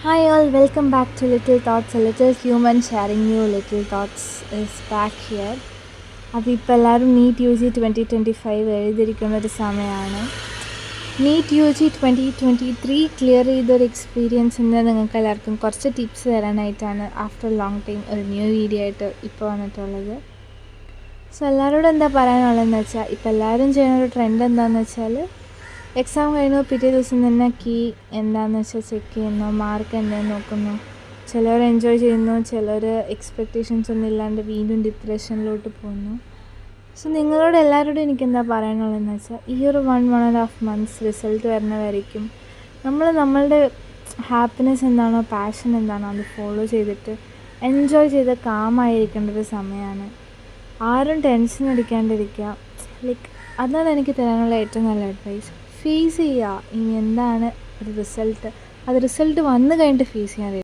Hi all, welcome back to Little Thoughts. A little human sharing new little thoughts is back here. അപ്പോൾ ഇപ്പോൾ എല്ലാവരും NEET U G 2025 എഴുതിയിരിക്കുന്ന ഒരു സമയമാണ്. NEET U G 2023 clear ചെയ്തൊരു എക്സ്പീരിയൻസിൻ്റെ നിങ്ങൾക്ക് എല്ലാവർക്കും കുറച്ച് ടിപ്സ് തരാനായിട്ടാണ് ആഫ്റ്റർ ലോങ് ടൈം ഒരു ന്യൂ വീഡിയോ ആയിട്ട് ഇപ്പോൾ വന്നിട്ടുള്ളത്. സോ എല്ലാവരോടും എന്താ പറയാനുള്ളതെന്ന് വെച്ചാൽ ഇപ്പോൾ എല്ലാവരും ചെയ്യുന്ന ഒരു ട്രെൻഡ് എന്താണെന്ന് വെച്ചാൽ എക്സാം കഴിഞ്ഞു പിറ്റേ ദിവസം തന്നെ കീ എന്താണെന്ന് വെച്ചാൽ ചെക്ക് ചെയ്യുന്നു, മാർക്ക് എന്താണെന്ന് നോക്കുന്നു. ചിലർ എൻജോയ് ചെയ്യുന്നു, ചിലർ എക്സ്പെക്റ്റേഷൻസ് ഒന്നും ഇല്ലാണ്ട് വീണ്ടും ഡിപ്രഷനിലോട്ട് പോകുന്നു. സോ നിങ്ങളോട് എല്ലാവരോടും എനിക്കെന്താ പറയാനുള്ളതെന്ന് വെച്ചാൽ ഈ ഒരു 1.5 months റിസൾട്ട് വരുന്നവരായിരിക്കും നമ്മളുടെ ഹാപ്പിനെസ് എന്താണോ, പാഷൻ എന്താണോ അത് ഫോളോ ചെയ്തിട്ട് എൻജോയ് ചെയ്ത് കാമായിരിക്കേണ്ട ഒരു സമയമാണ്. ആരും ടെൻഷൻ അടിക്കാണ്ടിരിക്കുക. ലൈക്ക് അതാണ് എനിക്ക് തരാനുള്ള ഏറ്റവും നല്ല അഡ്വൈസ്. ഫേസ് ചെയ്യുക. ഇനി എന്താണ് ഒരു റിസൾട്ട്, അത് റിസൾട്ട് വന്നു കഴിഞ്ഞിട്ട് ഫേസ് ചെയ്യാൻ